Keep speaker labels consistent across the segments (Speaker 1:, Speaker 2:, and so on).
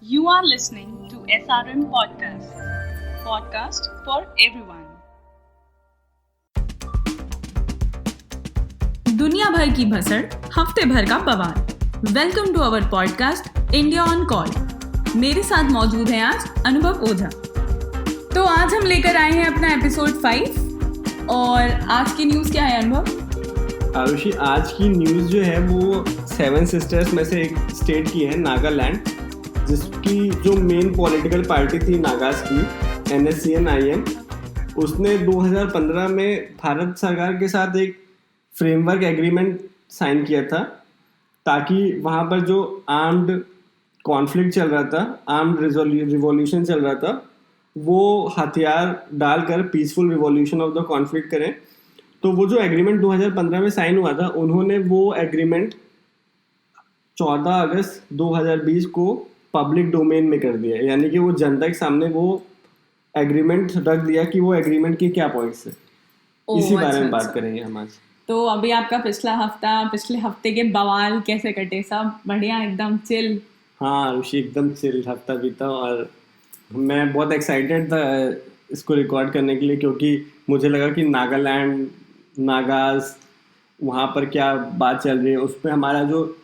Speaker 1: You are listening to SRM Podcast. Podcast for everyone.
Speaker 2: दुनिया भर की भसड़, हफ्ते भर का बवाल। Welcome to our podcast India on Call. मेरे साथ मौजूद हैं आज अनुभव ओझा। तो आज हम लेकर आए हैं अपना एपिसोड 5 और आज की न्यूज़ क्या है अनुभव?
Speaker 3: आरुषि, आज की न्यूज़ जो है वो 7 सिस्टर्स में से एक स्टेट की है, नागालैंड, जिसकी जो मेन पॉलिटिकल पार्टी थी नागास की, NSCN-IM, उसने 2015 में भारत सरकार के साथ एक फ्रेमवर्क एग्रीमेंट साइन किया था ताकि वहाँ पर जो आर्म्ड कॉन्फ्लिक्ट चल रहा था, आर्म्ड रिवॉल्यूशन चल रहा था, वो हथियार डालकर peaceful revolution of the conflict करें। तो वो जो एग्रीमेंट 2015 में साइन हुआ था, उन्होंने वो एग्रीमेंट 14 अगस्त 2020 को पब्लिक डोमेन में कर दिया, यानी कि वो जनता के सामने वो एग्रीमेंट रख दिया कि वो एग्रीमेंट के क्या पॉइंट्स है। इसी बारे में बात करेंगे हम आज।
Speaker 2: तो अभी आपका पिछले हफ्ते के बवाल कैसे कटे? सब बढ़िया, एकदम चिल?
Speaker 3: हाँ ऋषि, एकदम चिल हफ्ता बीता और मैं बहुत एक्साइटेड था इसको रिकॉर्ड करने के लिए, क्योंकि मुझे लगा कि नागालैंड, नागाज, वहाँ पर क्या बात चल रही है, उस पर हमारा जो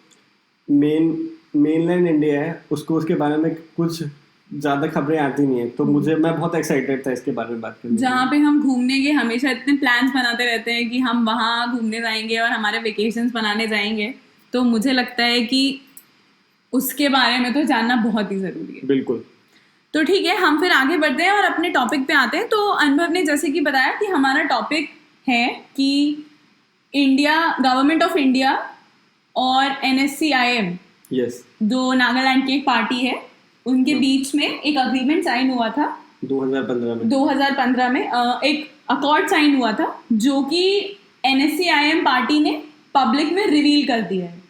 Speaker 3: मेनलैंड इंडिया है उसको, उसके बारे में कुछ ज़्यादा खबरें आती नहीं है। तो मैं बहुत एक्साइटेड था इसके बारे में बात करने।
Speaker 2: जहाँ पे हम घूमने के हमेशा इतने प्लान्स बनाते रहते हैं कि हम वहाँ घूमने जाएंगे और हमारे वेकेशंस बनाने जाएंगे, तो मुझे लगता है कि उसके बारे में तो जानना बहुत ही ज़रूरी है।
Speaker 3: बिल्कुल।
Speaker 2: तो ठीक है, हम फिर आगे बढ़ते हैं और अपने टॉपिक पे आते हैं। तो अनुभव ने जैसे कि बताया कि हमारा टॉपिक है कि गवर्नमेंट ऑफ इंडिया और NSCN-IM,
Speaker 3: यस,
Speaker 2: जो नागालैंड की एक पार्टी है, उनके बीच में एक अग्रीमेंट साइन हुआ था 2015 में एक अकॉर्ड साइन हुआ था, जो कि NSCN-IM पार्टी ने पब्लिक में रिवील कर दिया है।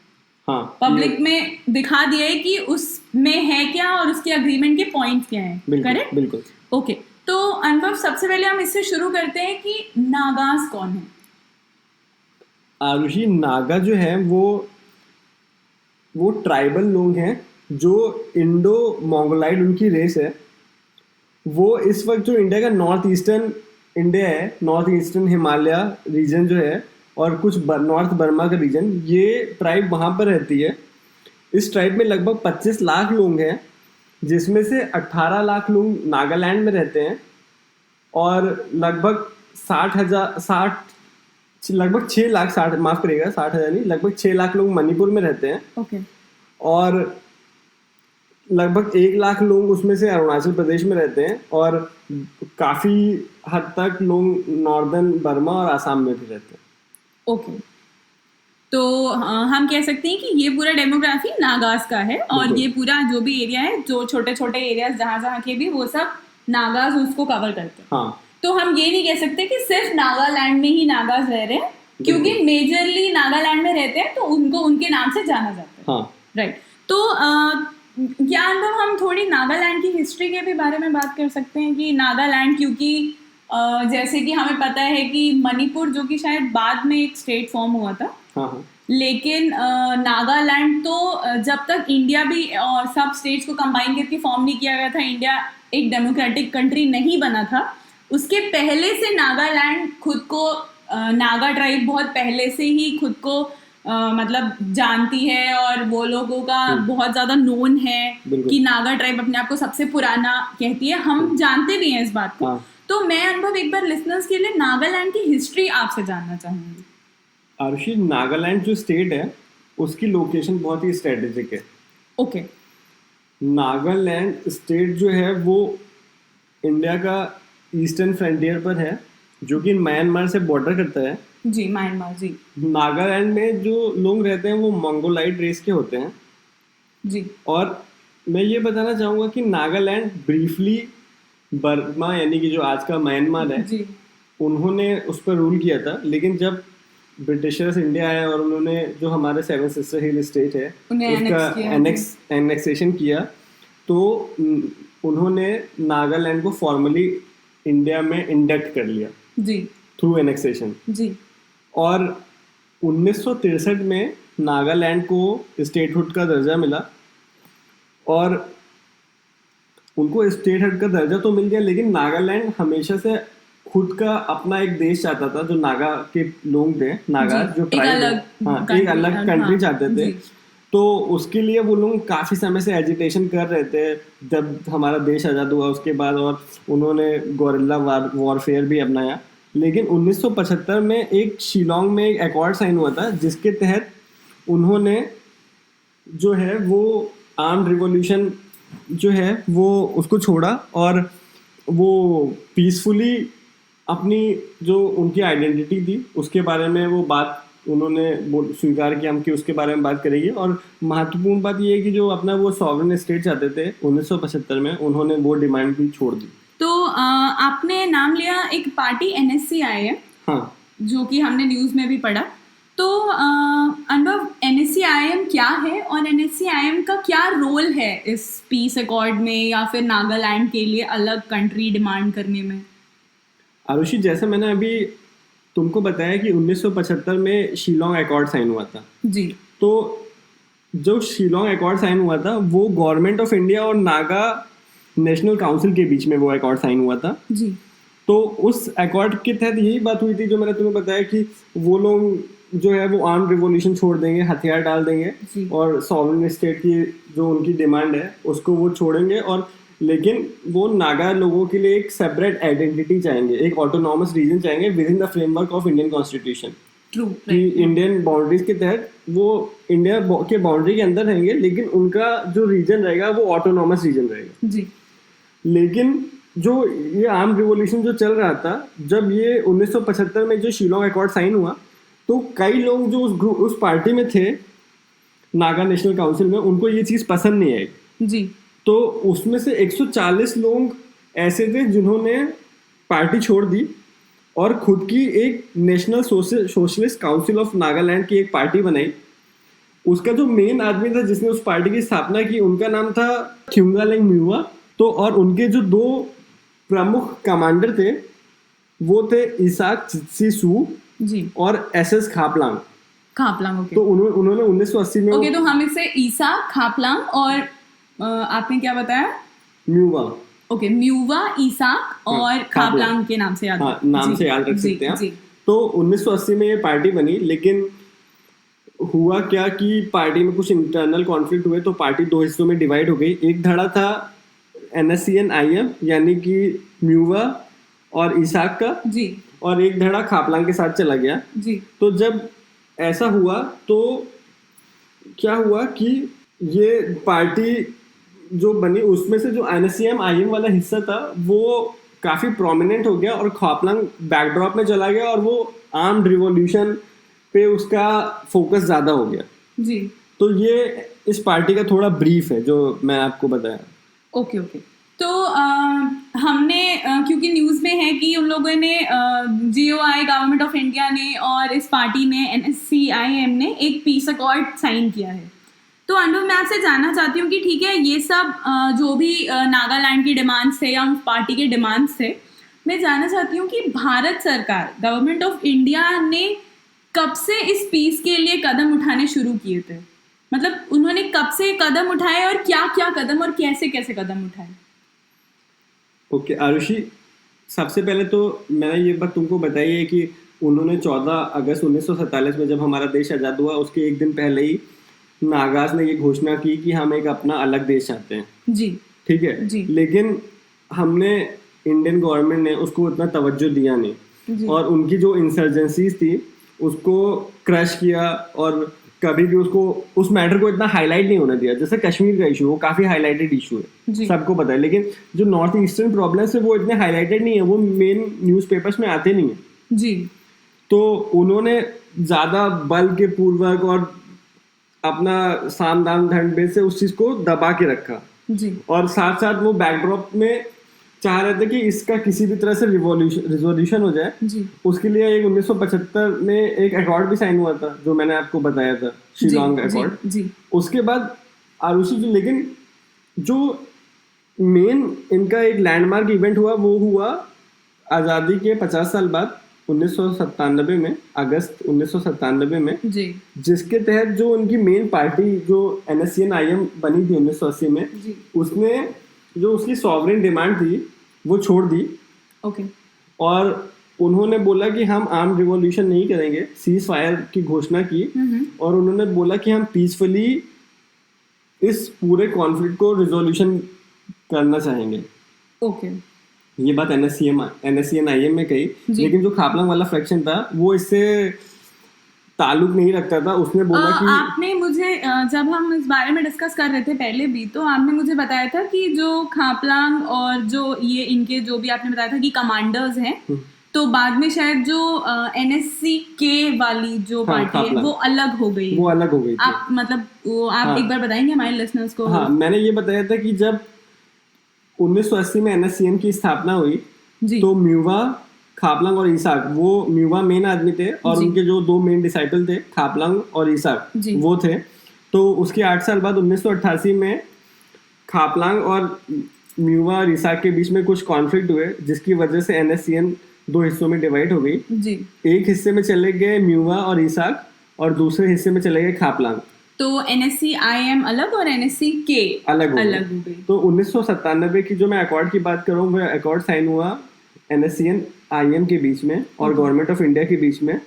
Speaker 3: हाँ,
Speaker 2: पब्लिक में दिखा दिया है कि उसमें है क्या और उसके अग्रीमेंट के पॉइंट्स क्या हैं। करेक्ट?
Speaker 3: बिल्कुल।
Speaker 2: ओके, तो अनुभव, सबसे पहले हम इससे शुरू करते हैं कि नागास कौन है?
Speaker 3: आरुषि, नागा जो है वो ट्राइबल लोग हैं जो इंडो मंगोलाइड उनकी रेस है। वो इस वक्त जो इंडिया का नॉर्थ ईस्टर्न इंडिया है, नॉर्थ ईस्टर्न हिमालय रीजन जो है और कुछ नॉर्थ बर्मा का रीजन, ये ट्राइब वहाँ पर रहती है। इस ट्राइब में लगभग 25 लाख लोग हैं, जिसमें से 18 लाख लोग नागालैंड में रहते हैं और लगभग 6 लाख 60, माफ करिएगा, 60,000 नहीं, लगभग 6 लाख लोग मणिपुर में रहते हैं।
Speaker 2: ओके।
Speaker 3: और लगभग 1 लाख लोग उसमें से अरुणाचल प्रदेश में रहते हैं और काफ़ी हद तक लोग नॉर्दर्न बर्मा और आसाम में भी रहते हैं।
Speaker 2: ओके, तो हम कह सकते हैं कि ये पूरा डेमोग्राफी नागास का है और ये पूरा जो भी एरिया है, जो छोटे छोटे एरियाज जहाँ के भी, वो सब नागास उसको कवर करते हैं।
Speaker 3: हाँ।
Speaker 2: तो हम ये नहीं कह सकते कि सिर्फ नागालैंड में ही नागास रह रहे हैं, क्योंकि मेजरली नागालैंड में रहते हैं तो उनको उनके नाम से जाना जाता है।
Speaker 3: हाँ,
Speaker 2: राइट। तो क्या अनुभव, हम थोड़ी नागालैंड की हिस्ट्री के भी बारे में बात कर सकते हैं कि नागालैंड, क्योंकि जैसे कि हमें पता है कि मणिपुर, जो कि शायद बाद में एक स्टेट फॉर्म हुआ था,
Speaker 3: हाँ,
Speaker 2: लेकिन नागालैंड तो जब तक इंडिया भी और सब स्टेट्स को कंबाइन करके फॉर्म नहीं किया गया था, इंडिया एक डेमोक्रेटिक कंट्री नहीं बना था, उसके पहले से नागालैंड खुद को, नागा ट्राइब बहुत पहले से ही खुद को मतलब जानती है और वो लोगों का बहुत ज़्यादा नोन है कि नागा ट्राइब अपने आप को सबसे पुराना कहती है। हम जानते भी हैं इस बात को। तो मैं अनुभव एक बार लिसनर्स के लिए नागालैंड की हिस्ट्री आपसे जानना चाहूँगी।
Speaker 3: आरुषि, नागालैंड जो स्टेट है उसकी लोकेशन बहुत ही स्ट्रेटेजिक है।
Speaker 2: ओके।
Speaker 3: नागालैंड स्टेट जो है वो इंडिया का ईस्टर्न फ्रंटियर पर है, जो कि म्यांमार से बॉर्डर करता है।
Speaker 2: जी, म्यांमार। जी।
Speaker 3: नागालैंड में जो लोग रहते हैं वो मंगोलाइड रेस के होते हैं।
Speaker 2: जी।
Speaker 3: और मैं ये बताना चाहूँगा कि नागालैंड ब्रीफली बर्मा, यानी कि जो आज का म्यांमार है,
Speaker 2: जी,
Speaker 3: उन्होंने उस पर रूल किया था। लेकिन जब ब्रिटिशर्स इंडिया आए और उन्होंने जो हमारे 7 सिस्टर हिल स्टेट है उसका एनेक्सेशन किया, तो उन्होंने नागालैंड को फॉर्मली इंडिया में इंडक्ट कर लिया।
Speaker 2: जी,
Speaker 3: थ्रू एनेक्सेशन।
Speaker 2: जी।
Speaker 3: और 1963 में नागालैंड को स्टेटहुड का दर्जा मिला और उनको स्टेट हेड का दर्जा तो मिल गया, लेकिन नागालैंड हमेशा से खुद का अपना एक देश चाहता था। जो नागा के लोग थे, नागा जो ट्राइब, एक अलग कंट्री चाहते थे। तो उसके लिए वो लोग काफी समय से एजिटेशन कर रहे थे जब हमारा देश आजाद हुआ उसके बाद, और उन्होंने गोरिल्ला वॉरफेयर भी अपनाया। लेकिन 1975 में एक शिलोंग में एक अकॉर्ड साइन हुआ था, जिसके तहत उन्होंने जो है वो आर्म्ड रिवॉल्यूशन जो है वो उसको छोड़ा, और वो पीसफुली अपनी जो उनकी आइडेंटिटी थी उसके बारे में वो बात उन्होंने स्वीकार किया हम कि उसके बारे में बात करेंगे। और महत्वपूर्ण बात ये है कि जो अपना वो सॉवरेन स्टेट चाहते थे 1975 में, उन्होंने वो डिमांड भी छोड़ दी।
Speaker 2: तो आपने नाम लिया एक पार्टी NSCIM,
Speaker 3: हाँ,
Speaker 2: जो कि हमने न्यूज़ में भी पढ़ा। तो अनुभव, NSCIM क्या है और NSCIM का क्या रोल है इस पीस अकॉर्ड में या फिर नागालैंड के लिए अलग कंट्री डिमांड करने में?
Speaker 3: आरुषि, जैसे मैंने अभी तुमको बताया कि 1975 में शिलोंग अकॉर्ड साइन हुआ था
Speaker 2: जी।
Speaker 3: तो जो शिलोंग अकॉर्ड साइन हुआ था वो गवर्नमेंट ऑफ इंडिया और नागा नेशनल काउंसिल के बीच में वो अकॉर्ड साइन हुआ था
Speaker 2: जी।
Speaker 3: तो उस अकॉर्ड के तहत यही बात हुई थी जो मैंने तुम्हें बताया कि वो लोग जो है वो आर्म रिवॉल्यूशन छोड़ देंगे, हथियार डाल देंगे और सॉवरेन स्टेट की जो उनकी डिमांड है उसको वो छोड़ेंगे। और लेकिन वो नागा लोगों के लिए एक सेपरेट आइडेंटिटी चाहेंगे, एक ऑटोनॉमस रीजन चाहेंगे with in the framework of Indian constitution. कि इंडियन बाउंड्रीज के तहत वो इंडिया के बाउंड्री के अंदर रहेंगे, लेकिन उनका जो रीजन रहेगा वो ऑटोनॉमस रीजन रहेगा जी। लेकिन जो ये आर्म रिवॉल्यूशन जो चल रहा था, जब ये 1975 में जो शिलोंग अकॉर्ड साइन हुआ तो कई लोग जो उस पार्टी में थे नागा नेशनल काउंसिल में, उनको ये चीज़ पसंद नहीं आई जी। तो उसमें से 140 लोग ऐसे थे जिन्होंने पार्टी छोड़ दी और खुद की एक national socialist council of Nagaland की एक पार्टी बनाई। उसका जो मेन आदमी था जिसने उस पार्टी की स्थापना की, उनका नाम था थ्युंगालेंग म्यूवा। तो और उनके जो दो प्रमुख कमांडर थे वो थे इसाक चित्सीसू जी और SS खापलांग।
Speaker 2: ओके।
Speaker 3: तो उन्होंने 1980 में
Speaker 2: ओके, तो हम इसे ईसा खापलांग और आपने क्या बताया?
Speaker 3: म्यूवा।
Speaker 2: ओके, म्यूवा, ईसाक और खापलांग के नाम से याद
Speaker 3: से याद रख सकते हैं। तो 1980 में ये पार्टी बनी, लेकिन हुआ क्या कि पार्टी में कुछ इंटरनल कॉन्फ्लिक्ट हुए तो पार्टी दो हिस्सों में डिवाइड हो गई। एक धड़ा था NSCN-IM यानी कि म्यूवा और ईसाक का जी, और एक धड़ा खापलांग के साथ चला गया जी। तो जब ऐसा हुआ तो क्या हुआ कि ये पार्टी जो बनी उसमें से जो NSCN-IM वाला हिस्सा था वो काफ़ी प्रोमिनेंट हो गया और खापलांग बैकड्रॉप में चला गया और वो आर्म्ड रिवॉल्यूशन पे उसका फोकस ज़्यादा हो गया जी। तो ये इस पार्टी का थोड़ा ब्रीफ है जो मैं आपको बताया।
Speaker 2: ओके। तो हमने क्योंकि न्यूज़ में है कि उन लोगों ने GOI गवर्नमेंट ऑफ इंडिया ने और इस पार्टी ने NSCIM ने एक पीस अकॉर्ड साइन किया है। तो अनुभव, मैं आपसे जानना चाहती हूँ कि ठीक है, ये सब जो भी नागालैंड की डिमांड्स थे या उन पार्टी के डिमांड्स थे, मैं जानना चाहती हूँ कि भारत सरकार गवर्नमेंट ऑफ इंडिया ने कब से इस पीस के लिए कदम उठाने शुरू किए थे? मतलब उन्होंने कब से कदम उठाए और क्या क्या कदम और कैसे कैसे कदम उठाए?
Speaker 3: ओके आरुषि, सबसे पहले तो मैंने ये बात तुमको बताई है कि उन्होंने 14 अगस्त 1947 में जब हमारा देश आज़ाद हुआ उसके एक दिन पहले ही नागाज ने ये घोषणा की कि हम एक अपना अलग देश चाहते हैं जी। ठीक है जी। लेकिन हमने इंडियन गवर्नमेंट ने उसको उतना तवज्जो दिया नहीं और उनकी जो इंसर्जेंसीज थी उसको क्रश किया और कभी भी उसको उस मैटर को इतना हाईलाइट नहीं होने दिया। जैसे कश्मीर का इशू, वो काफी हाईलाइटेड इशू है, सबको पता है, लेकिन जो नॉर्थ ईस्टर्न प्रॉब्लम्स है वो इतने हाईलाइटेड नहीं है, वो मेन न्यूज़पेपर्स में आते नहीं है जी। तो उन्होंने ज्यादा बल के पूर्वक और अपना साम दाम दंड भेद से उस चीज को दबा के रखा जी। और साथ साथ वो बैकड्रॉप में चाह रहे थे कि इसका किसी भी तरह से रिजोल्यूशन हो जाए जी। उसके लिए एक 1975 में एक अकॉर्ड भी साइन हुआ था जो मैंने आपको बताया था, शिलोंग अकॉर्ड। उसके बाद आरुषि जी, लेकिन जो मेन इनका एक लैंडमार्क इवेंट हुआ वो हुआ आज़ादी के 50 साल बाद 1997 में, अगस्त 1997 में जी। जिसके तहत जो उनकी मेन पार्टी जो NSCN-IM बनी थी 1980 में जी। उसने जो उसकी सॉवरेन डिमांड थी वो छोड़ दी
Speaker 2: ओके
Speaker 3: और उन्होंने बोला कि हम आर्म रिवॉल्यूशन नहीं करेंगे, सीज फायर की घोषणा की और उन्होंने बोला कि हम पीसफुली इस पूरे कॉन्फ्लिक्ट को रिजोल्यूशन करना चाहेंगे।
Speaker 2: ओके
Speaker 3: ये बात NSCN-IM में कही, लेकिन जो खापलांग वाला फ्रैक्शन था वो इससे ताल्लुक नहीं रखता था। उसने बोला कि
Speaker 2: आपने मुझे जब हम इस बारे में डिस्कस कर रहे थे पहले भी, तो आपने मुझे बताया था कि जो खापलांग और जो ये इनके जो भी आपने बताया था कि कमांडर्स हैं, तो बाद में शायद जो NSCK वाली जो पार्टी है वो अलग हो गई।
Speaker 3: वो अलग हो गई।
Speaker 2: आप मतलब वो आप एक बार बताएंगे हमारे लिसनर्स को?
Speaker 3: हाँ, मैंने ये बताया था कि जब 1980 में NSCN की स्थापना हुई तो म्यूवा, खापलांग और ईसाक, वो म्यूवा मेन आदमी थे और उनके जो 2 मेन डिसाइपल थे खापलांग और ईसाक वो थे। तो उसके 8 साल बाद 1988 में खापलांग और म्यूवा और ईसाक के बीच में कुछ कॉन्फ्लिक्ट हुए, जिसकी वजह से NSCN 2 हिस्सों में डिवाइड हो गई। एक हिस्से में चले गए म्यूवा और ईसाक और दूसरे हिस्से में चले गए खापलांग।
Speaker 2: तो NSCIM अलग और NSCK अलग हो गई।
Speaker 3: तो 1997 की जो मैं अकॉर्ड की बात कर रहा हूँ, वो अकॉर्ड साइन हुआ NSCN-IM के बीच में और गवर्नमेंट ऑफ इंडिया के बीच में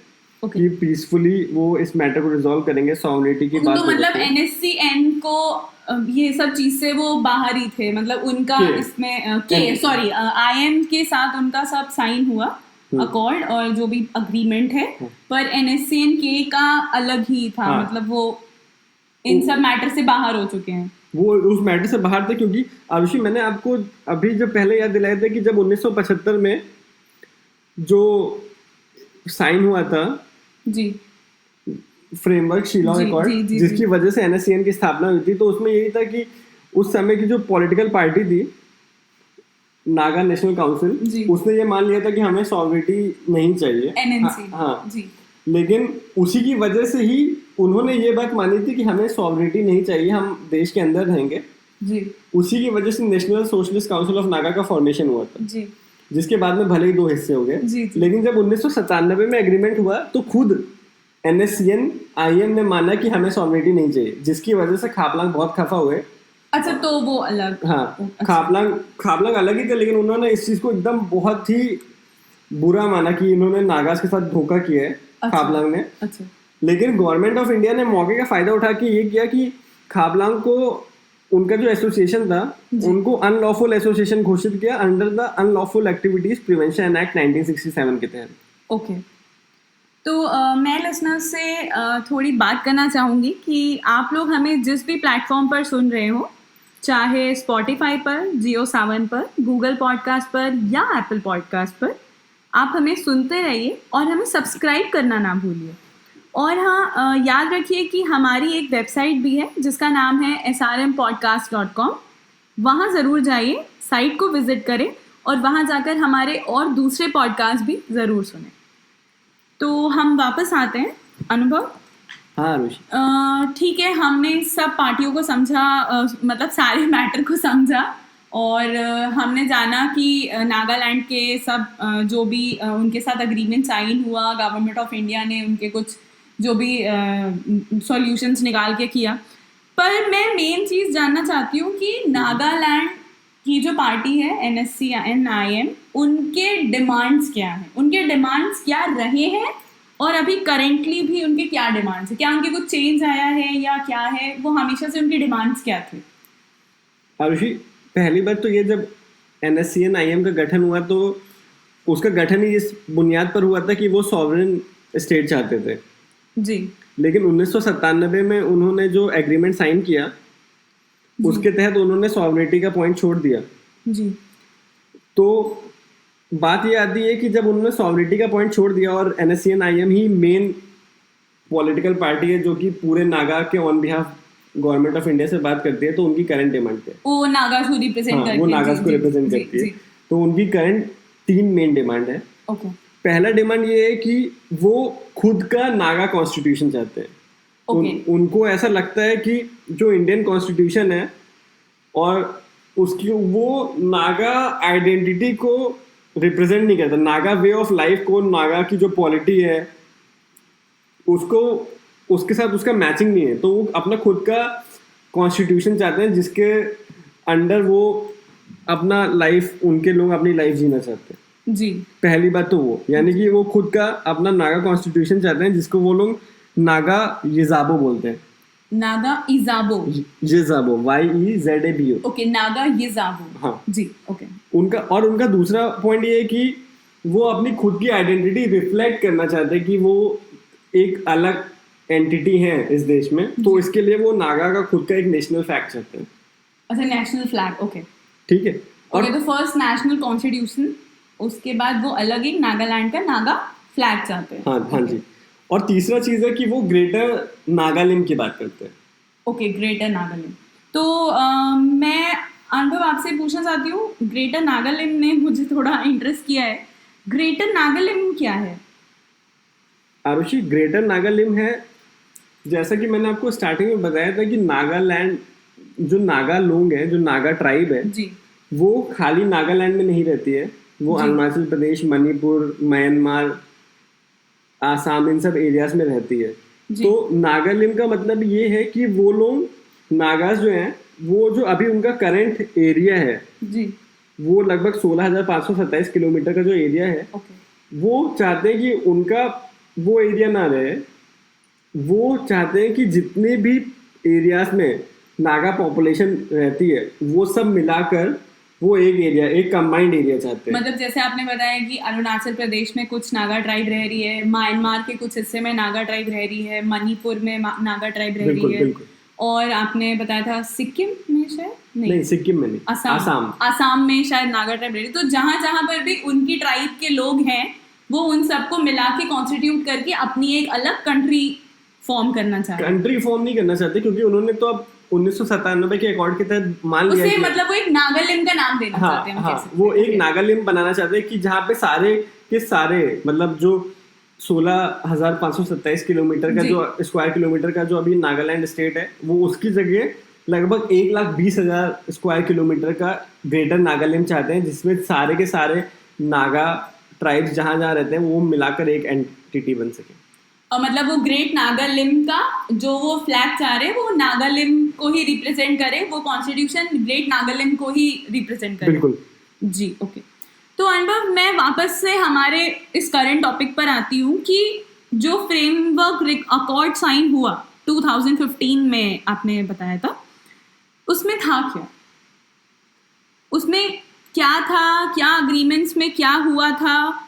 Speaker 3: कि पीसफुली वो इस मैटर को रिजॉल्व करेंगे, सॉवरेनिटी की बात।
Speaker 2: तो मतलब NSCN को ये सब चीज से वो बाहर ही थे, मतलब उनका इसमें IM के साथ उनका सब साइन हुआ अकॉर्ड और जो भी अग्रीमेंट है, पर NSCN-K का अलग ही था। मतलब वो इन सब मैटर से बाहर हो चुके हैं।
Speaker 3: वो उस मैटर से बाहर थे क्योंकि आरुषि, मैंने आपको अभी जब पहले याद दिलाया था कि जब 1975 में जो साइन हुआ था फ्रेमवर्क शिलांग अकॉर्ड, जिसकी वजह से NSCN की स्थापना हुई थी, तो उसमें यही था कि उस समय की जो पॉलिटिकल पार्टी थी नागा नेशनल काउंसिल, उसने ये मान लिया था कि हमें सॉवरेनिटी नहीं चाहिए। हाँ, लेकिन उसी की वजह से ही उन्होंने ये बात मानी थी कि हमें सॉवरेनिटी नहीं चाहिए, हम देश के अंदर रहेंगे। उसी की वजह से national socialist council of Naga का फॉर्मेशन हुआ था, जिसके बाद में भले ही 2 हिस्से हो गए। लेकिन जब 1997 में एग्रीमेंट हुआ तो खुद NSCN-IM ने माना कि हमें सॉवरेनिटी नहीं चाहिए, जिसकी वजह से खापलांग बहुत खफा हुए।
Speaker 2: अच्छा, तो वो अलग।
Speaker 3: हाँ, खापलांग अलग ही थे, लेकिन उन्होंने इस चीज को एकदम बहुत ही बुरा माना कि इन्होंने नागास के साथ धोखा किया है। खापलांग ने। लेकिन गवर्नमेंट ऑफ इंडिया ने मौके का फायदा उठा के ये किया कि खापलांग को उनका जो एसोसिएशन था उनको अनलॉफुल एसोसिएशन घोषित किया under the unlawful activities prevention act 1967 के तहत।
Speaker 2: ओके, तो मैं लिसनर्स से थोड़ी बात करना चाहूँगी कि आप लोग हमें जिस भी प्लेटफॉर्म पर सुन रहे हो, चाहे स्पॉटिफाई पर, जियो सावन पर, गूगल पॉडकास्ट पर या एप्पल पॉडकास्ट पर, आप हमें सुनते रहिए और हमें सब्सक्राइब करना ना भूलिए। और हाँ, याद रखिए कि हमारी एक वेबसाइट भी है जिसका नाम है srmpodcast.com। वहाँ ज़रूर जाइए, साइट को विज़िट करें और वहाँ जाकर हमारे और दूसरे पॉडकास्ट भी ज़रूर सुनें। तो हम वापस आते हैं। अनुभव?
Speaker 3: हाँ
Speaker 2: ठीक है, हमने सब पार्टियों को समझा, मतलब सारे मैटर को समझा और हमने जाना कि नागालैंड के सब जो भी उनके साथ अग्रीमेंट साइन हुआ, गवर्नमेंट ऑफ इंडिया ने उनके कुछ जो भी सॉल्यूशंस निकाल के किया। पर मैं मेन चीज़ जानना चाहती हूँ कि नागालैंड की जो पार्टी है NSCN-IM, उनके डिमांड्स क्या हैं, उनके डिमांड्स क्या रहे हैं और अभी करेंटली भी उनके क्या डिमांड्स हैं? क्या उनके कुछ चेंज आया है या क्या है? वो हमेशा से उनकी डिमांड्स क्या थे?
Speaker 3: आरुषि, पहली बात तो ये, जब NSCN-IM का गठन हुआ तो उसका गठन ही इस बुनियाद पर हुआ था कि वो सॉवरेन स्टेट चाहते थे
Speaker 2: जी।
Speaker 3: लेकिन 1997 में उन्होंने जो एग्रीमेंट साइन किया उसके तहत उन्होंने सॉवरेनिटी का पॉइंट छोड़ दिया
Speaker 2: जी।
Speaker 3: तो बात ये आती है कि जब उन्होंने सॉवरेनिटी का पॉइंट छोड़ दिया और NSCN-IM ही मेन पॉलिटिकल पार्टी है जो कि पूरे नागा के on behalf government of India से बात करती है, तो उनकी करंट डिमांड है
Speaker 2: वो नागास को रिप्रेजेंट करती है।
Speaker 3: वो नागास को रिप्रेजेंट करती है। तो उनकी करंट 3 मेन डिमांड है।
Speaker 2: ओके।
Speaker 3: पहला डिमांड ये है कि वो खुद का नागा कॉन्स्टिट्यूशन चाहते हैं। उनको ऐसा लगता है कि जो इंडियन कॉन्स्टिट्यूशन है और उसकी वो नागा आइडेंटिटी को रिप्रेजेंट नहीं करता, नागा वे ऑफ लाइफ को, नागा की जो पॉलिटी है उसको, उसके साथ उसका मैचिंग नहीं है। तो वो अपना खुद का कॉन्स्टिट्यूशन चाहते हैं जिसके अंडर वो अपना लाइफ, उनके लोग अपनी लाइफ जीना चाहते हैं।
Speaker 2: जी
Speaker 3: पहली बात तो वो, यानी कि वो खुद का अपना नागा कॉन्स्टिट्यूशन चाहते हैं, जिसको वो लोग नागा यिजाबो बोलते हैं।
Speaker 2: नागा इजाबो,
Speaker 3: यिजाबो, YEZABO।
Speaker 2: ओके, नागा यिजाबो।
Speaker 3: हाँ
Speaker 2: जी ओके।
Speaker 3: उनका दूसरा पॉइंट ये है कि वो अपनी खुद की आइडेंटिटी रिफ्लेक्ट करना चाहते हैं कि वो एक अलग एंटिटी है इस देश में, तो इसके लिए वो नागा का खुद का एक नेशनल फ्लैग चाहते हैं।
Speaker 2: अच्छा, नेशनल फ्लैग, ओके
Speaker 3: ठीक है।
Speaker 2: ओके, तो फर्स्ट नेशनल कॉन्स्टिट्यूशन, उसके बाद वो अलग एक नागालैंड का नागा फ्लैग चाहते हैं।
Speaker 3: हाँ जी। और तीसरा चीज है कि वो ग्रेटर नागालैंड की बात करते हैं।
Speaker 2: Okay, greater Nagaland. तो मैं अनुभव आपसे पूछना चाहती हूँ, ग्रेटर नागालैंड ने मुझे थोड़ा इंटरेस्ट किया है। ग्रेटर नागालैंड क्या है?
Speaker 3: आरुषि, ग्रेटर नागालैंड है, जैसा कि मैंने आपको स्टार्टिंग में बताया था कि नागालैंड, जो नागा लोग हैं, जो नागा ट्राइब है
Speaker 2: जी,
Speaker 3: वो खाली नागालैंड में नहीं रहती है, वो अरुणाचल प्रदेश, मणिपुर, म्यांमार, आसाम, इन सब एरियाज में रहती है। तो नागालैंड का मतलब ये है कि वो लोग नागाज जो हैं, वो जो अभी उनका करंट एरिया है
Speaker 2: जी,
Speaker 3: वो लगभग 16,527 किलोमीटर का जो एरिया है,
Speaker 2: ओके,
Speaker 3: वो चाहते हैं कि उनका वो एरिया ना रहे। वो चाहते हैं कि जितने भी एरियाज में नागा पॉपुलेशन रहती है वो सब मिलाकर वो एक एरिया, एक कंबाइंड एरिया चाहते हैं।
Speaker 2: मतलब जैसे आपने बताया कि अरुणाचल प्रदेश में कुछ नागा ट्राइब रह रही है, म्यांमार के कुछ हिस्से में नागा ट्राइब रह रही है, मणिपुर में नागा ट्राइब रह रही है,
Speaker 3: बिल्कुल।
Speaker 2: और आपने बताया था सिक्किम में शायद
Speaker 3: नहीं, सिक्किम में नहीं,
Speaker 2: आसाम में शायद नागा ट्राइब रह रही है। तो जहाँ जहाँ पर भी उनकी ट्राइब के लोग हैं, वो उन सबको मिला के कॉन्स्टिट्यूट करके अपनी एक अलग कंट्री फॉर्म करना चाहते हैं।
Speaker 3: कंट्री फॉर्म नहीं करना चाहते, क्योंकि उन्होंने तो अब 1997 के अकॉर्ड के तहत मान लिया
Speaker 2: उसे, मतलब वो एक नागालैंड का नाम देना चाहते हैं।
Speaker 3: हाँ, वो एक नागालैंड बनाना चाहते हैं कि जहाँ पे सारे के सारे, मतलब जो 16,527 किलोमीटर का जो स्क्वायर किलोमीटर का जो अभी नागालैंड स्टेट है, वो उसकी जगह लगभग 1,20,000 स्क्वायर किलोमीटर का ग्रेटर नागालैंड चाहते हैं, जिसमें सारे के सारे नागा ट्राइब्स जहाँ जहाँ रहते हैं वो मिलाकर एक एंटिटी बन सके।
Speaker 2: और मतलब वो ग्रेट नागालैंड का जो वो फ्लैग चाह रहे हैं, वो नागालैंड को ही रिप्रेजेंट करे, वो कॉन्स्टिट्यूशन ग्रेट नागालैंड को ही रिप्रेजेंट करे।
Speaker 3: बिल्कुल
Speaker 2: जी ओके। तो अनुभव, मैं वापस से हमारे इस करंट टॉपिक पर आती हूँ कि जो फ्रेमवर्क अकॉर्ड साइन हुआ 2015 में, आपने बताया था, उसमें था क्या? उसमें क्या था, क्या अग्रीमेंट्स में क्या हुआ था,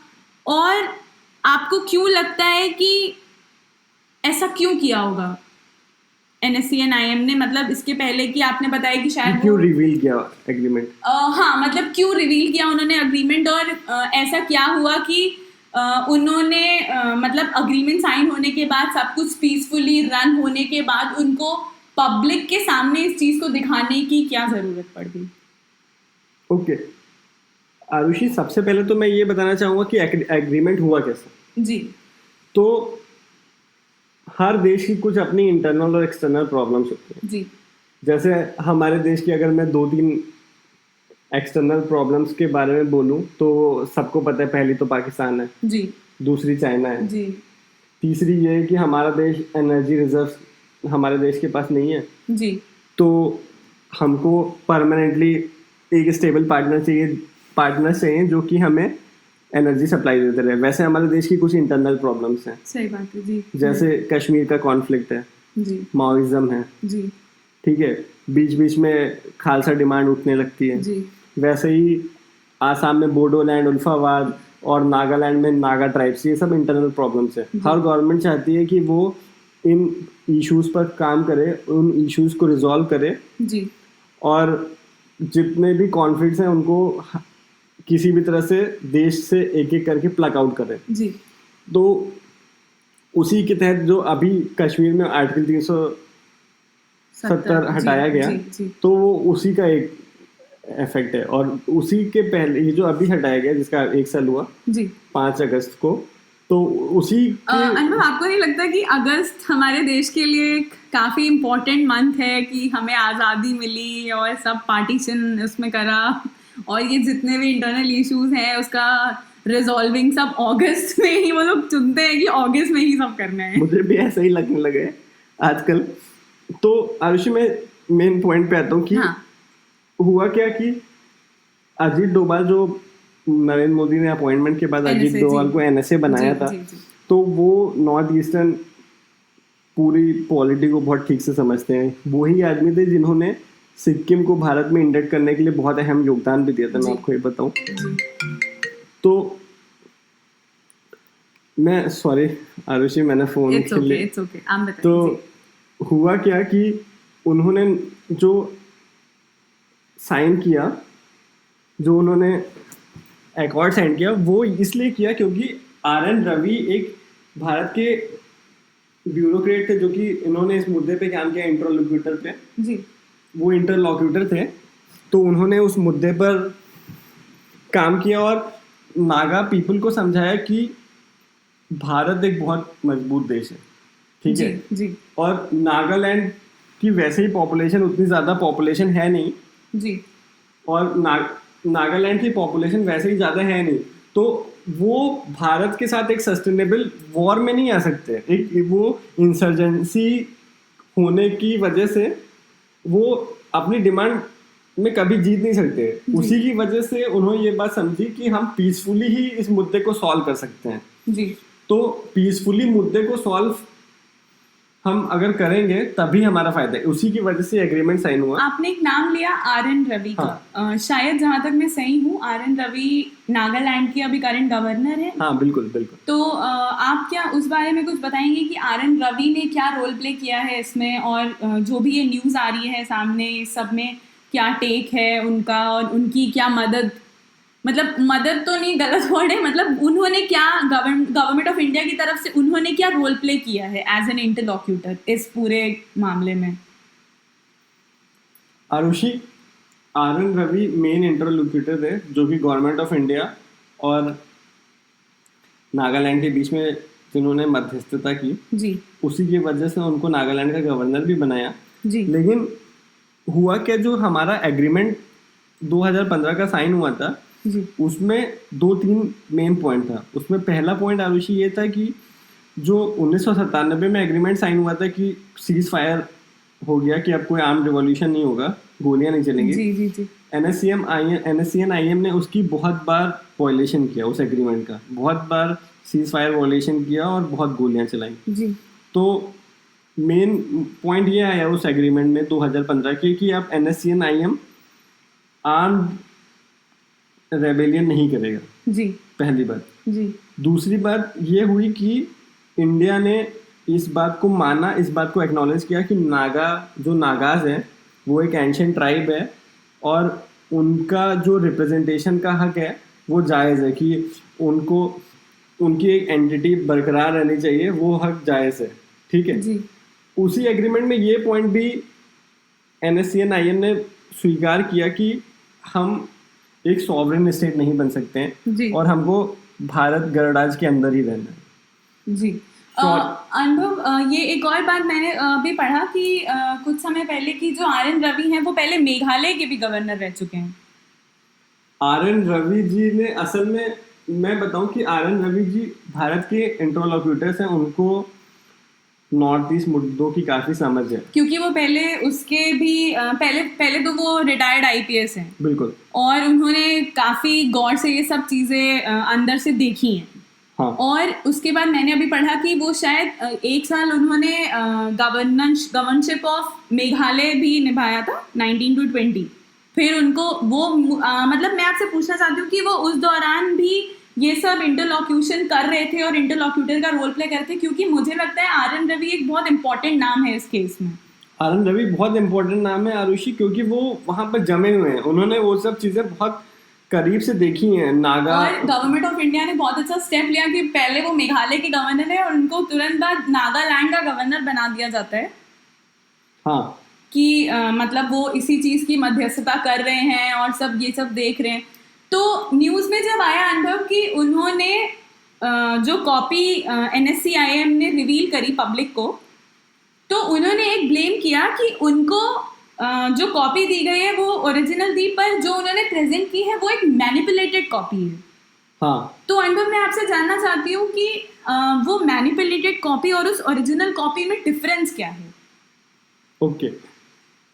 Speaker 2: और आपको क्यों लगता है कि ऐसा क्यों किया होगा NSCN-IM ने? मतलब इसके पहले कि आपने बताया कि शायद
Speaker 3: क्यों रिवील किया एग्रीमेंट?
Speaker 2: हाँ, मतलब क्यों रिवील किया उन्होंने अग्रीमेंट, और ऐसा क्या हुआ कि उन्होंने मतलब अग्रीमेंट साइन होने के बाद, सब कुछ पीसफुली रन होने के बाद, उनको पब्लिक के सामने इस चीज को दिखाने की क्या जरूरत पड़ गई?
Speaker 3: ओके आरुषि, सबसे पहले तो मैं ये बताना चाहूंगा कि एग्रीमेंट हुआ कैसे।
Speaker 2: जी।
Speaker 3: तो हर देश की कुछ अपनी इंटरनल और एक्सटर्नल प्रॉब्लम्स होती हैं।
Speaker 2: जी।
Speaker 3: जैसे हमारे देश की अगर मैं 2-3 एक्सटर्नल प्रॉब्लम्स के बारे में बोलूं तो सबको पता है, पहली तो पाकिस्तान है
Speaker 2: जी, दूसरी
Speaker 3: चाइना है
Speaker 2: जी, तीसरी
Speaker 3: ये है कि हमारा देश एनर्जी रिजर्व हमारे देश के पास नहीं है
Speaker 2: जी।
Speaker 3: तो हमको परमानेंटली एक स्टेबल पार्टनर चाहिए जो कि हमें एनर्जी सप्लाई देते रहे। वैसे हमारे देश की कुछ इंटरनल प्रॉब्लम्स हैं।
Speaker 2: सही बात है जी।
Speaker 3: जैसे कश्मीर का कॉन्फ्लिक्ट है
Speaker 2: जी,
Speaker 3: माओइज्म है
Speaker 2: जी,
Speaker 3: ठीक है, बीच बीच में खालसा डिमांड उठने लगती है
Speaker 2: जी।
Speaker 3: वैसे ही आसाम में बोडोलैंड, उल्फावाद और नागालैंड में नागा ट्राइब्स, ये सब इंटरनल प्रॉब्लम्स है। हर गवर्नमेंट चाहती है कि वो इन इश्यूज पर काम करे, उन इश्यूज को रिजॉल्व करे
Speaker 2: जी,
Speaker 3: और जितने भी कॉन्फ्लिक्ट्स हैं उनको किसी भी तरह से देश से एक एक करके प्लग आउट करे।
Speaker 2: जी।
Speaker 3: तो उसी के तहत जो अभी कश्मीर में आर्टिकल 370 हटाया गया, तो वो उसी का एक इफेक्ट है। और उसी के पहले ये जो अभी हटाया गया, जिसका 1 साल हुआ जी 5 अगस्त को, तो उसी
Speaker 2: अनुभव, आपको नहीं लगता कि अगस्त हमारे देश के लिए काफी इम्पोर्टेंट मंथ है कि हमें आज़ादी मिली और सब पार्टीशन उसमें करा, और ये जितने भी इंटरनल इश्यूज हैं उसका रिजॉल्विंग सब अगस्त में ही, वो लोग चुनते हैं कि अगस्त में ही सब करना है।
Speaker 3: मुझे भी ऐसा ही लगने लगे आजकल। तो आरुषि, मैं मेन पॉइंट पे आता हूँ कि हुआ क्या कि अजीत डोभाल जो नरेंद्र मोदी ने अपॉइंटमेंट के बाद अजीत
Speaker 2: NSA,
Speaker 3: डोभाल
Speaker 2: जी।
Speaker 3: को एनएसए बनाया
Speaker 2: जी,
Speaker 3: था,
Speaker 2: जी, जी।
Speaker 3: तो वो नॉर्थ ईस्टर्न पूरी पॉलिटी को बहुत ठीक से समझते हैं। वही आदमी थे जिन्होंने सिक्किम को भारत में इंडेक्ट करने के लिए बहुत अहम योगदान भी दिया था, मैं
Speaker 2: जी।
Speaker 3: आपको ये बताऊं
Speaker 2: जी।
Speaker 3: तो। मैं सॉरी आरुषि, मैंने फोन
Speaker 2: इट्स
Speaker 3: के
Speaker 2: ओके,
Speaker 3: लिए
Speaker 2: इट्स ओके, आप बताइए।
Speaker 3: तो हुआ क्या कि उन्होंने जो साइन किया, जो उन्होंने एकॉर्ड साइन किया, वो इसलिए किया क्योंकि आर.एन. रवि एक भारत के ब्यूरोक्रेट थे, जो कि इन्होंने इस मुद्दे पे काम किया, इंटरलोक्यूटर पे।
Speaker 2: जी।
Speaker 3: वो इंटरलोक्यूटर थे, तो उन्होंने उस मुद्दे पर काम किया और नागा पीपल को समझाया कि भारत एक बहुत मजबूत देश है, ठीक है।
Speaker 2: जी, जी,
Speaker 3: और नागालैंड की वैसे ही पॉपुलेशन, उतनी ज़्यादा पॉपुलेशन है नहीं,
Speaker 2: जी,
Speaker 3: और नागालैंड की पॉपुलेशन वैसे ही ज़्यादा है नहीं, तो वो भारत के साथ एक सस्टेनेबल वॉर में नहीं आ सकते। एक वो इंसर्जेंसी होने की वजह से वो अपनी डिमांड में कभी जीत नहीं सकते। उसी की वजह से उन्होंने ये बात समझी कि हम पीसफुली ही इस मुद्दे को सॉल्व कर सकते हैं।
Speaker 2: जी।
Speaker 3: तो पीसफुली मुद्दे को सॉल्व हम अगर करेंगे तभी हमारा फायदा है। उसी की वजह से एग्रीमेंट साइन हुआ।
Speaker 2: आपने एक नाम लिया आर.एन. रवि का। शायद जहां तक मैं सही हूँ, आर.एन. रवि नागालैंड के अभी करंट गवर्नर है।
Speaker 3: हाँ, बिल्कुल बिल्कुल।
Speaker 2: तो आप क्या उस बारे में कुछ बताएंगे कि आर.एन. रवि ने क्या रोल प्ले किया है इसमें, और जो भी ये न्यूज़ आ रही है सामने, इस सब में क्या टेक है उनका, और उनकी क्या मदद, मतलब मदद तो नहीं, गलत वर्ड है, मतलब उन्होंने क्या गवर्नमेंट ऑफ इंडिया की तरफ से उन्होंने क्या रोल प्ले किया है एज एन इंटरलॉक्यूटर इस पूरे मामले में?
Speaker 3: Arushi, R N. Ravi main interlocutor थे, जो कि गवर्नमेंट ऑफ इंडिया और नागालैंड के बीच में जिन्होंने मध्यस्थता की।
Speaker 2: जी,
Speaker 3: उसी की वजह से उनको नागालैंड का गवर्नर भी बनाया।
Speaker 2: जी,
Speaker 3: लेकिन हुआ क्या, जो हमारा एग्रीमेंट 2015 का साइन हुआ था,
Speaker 2: जी,
Speaker 3: उसमें 2-3 मेन पॉइंट था। उसमें पहला पॉइंट आरुषि ये था कि जो 1997 में एग्रीमेंट साइन हुआ था कि सीज फायर हो गया, कि अब कोई आर्म रिवॉल्यूशन नहीं होगा, गोलियां नहीं चलेंगी।
Speaker 2: जी, जी, जी,
Speaker 3: NSCN-IM ने उसकी बहुत बार वायलेशन किया, उस एग्रीमेंट का बहुत बार सीज फायर वायलेशन किया और बहुत गोलियां चलाई।
Speaker 2: जी,
Speaker 3: तो मेन पॉइंट ये आया उस एग्रीमेंट में 2015 के कि अब NSCN-IM आर्म रेबेलियन नहीं करेगा,
Speaker 2: जी,
Speaker 3: पहली बात।
Speaker 2: जी,
Speaker 3: दूसरी बात ये हुई कि इंडिया ने इस बात को माना, इस बात को एक्नॉलेज किया कि नागाज है वो एक एंशिएंट ट्राइब है, और उनका जो रिप्रेजेंटेशन का हक है वो जायज़ है, कि उनको उनकी एक एंटिटी बरकरार रहनी चाहिए, वो हक जायज़ है, ठीक है।
Speaker 2: जी,
Speaker 3: उसी एग्रीमेंट में ये पॉइंट भी NSCN-IM ने स्वीकार किया कि हम एक सॉवरेन स्टेट नहीं बन सकते हैं,
Speaker 2: जी,
Speaker 3: और हमको भारत गणराज्य के अंदर ही रहना है।
Speaker 2: जी। अनुभव, ये एक और बात मैंने भी पढ़ा कि कुछ समय पहले की जो आर.एन. रवि हैं वो पहले मेघालय के भी गवर्नर रह चुके हैं।
Speaker 3: आर.एन. रवि जी ने, असल में मैं बताऊं कि आर.एन. रवि जी भारत के इंटरलोक्यूटर्स हैं, उनको नॉर्थ ईस्ट मुद्दों की काफ़ी समझ है।
Speaker 2: क्योंकि वो पहले उसके भी पहले तो वो रिटायर्ड आईपीएस हैं,
Speaker 3: बिल्कुल।
Speaker 2: और उन्होंने काफ़ी गौर से ये सब चीज़ें अंदर से देखी हैं।
Speaker 3: हाँ।
Speaker 2: और उसके बाद मैंने अभी पढ़ा कि वो शायद 1 साल उन्होंने गवर्नरशिप ऑफ मेघालय भी निभाया था 19 to 20। फिर उनको वो मतलब मैं आपसे पूछना चाहती हूँ कि वो उस दौरान भी ये सब इंटरलॉक्यूशन कर रहे थे और इंटरलॉक्यूटर का रोल प्ले कर रहे थे, क्योंकि मुझे लगता है आर.एन. रवि एक बहुत इंपॉर्टेंट नाम है इस केस में।
Speaker 3: आर.एन. रवि बहुत इंपॉर्टेंट नाम है आरुषि, क्योंकि वो वहाँ पर जमे हुए हैं, उन्होंने वो सब चीज़ें बहुत करीब से देखी हैं। नागा
Speaker 2: और गवर्नमेंट ऑफ इंडिया ने बहुत अच्छा स्टेप लिया कि पहले वो मेघालय के गवर्नर है और उनको तुरंत बाद नागालैंड का गवर्नर बना दिया जाता है।
Speaker 3: हाँ,
Speaker 2: कि मतलब वो इसी चीज़ की मध्यस्थता कर रहे हैं और सब ये सब देख रहे हैं। तो न्यूज़ में जब आया अनुभव कि उन्होंने जो कॉपी NSCIM ने रिवील करी पब्लिक को, तो उन्होंने एक ब्लेम किया कि उनको जो कॉपी दी गई है वो ओरिजिनल दी, पर जो उन्होंने प्रेजेंट की है वो एक मैनिपुलेटेड कॉपी है।
Speaker 3: हाँ।
Speaker 2: तो अनुभव, मैं आपसे जानना चाहती हूँ कि वो मैनिपुलेटेड कॉपी और उस ओरिजिनल कॉपी में डिफरेंस क्या है?
Speaker 3: ओके,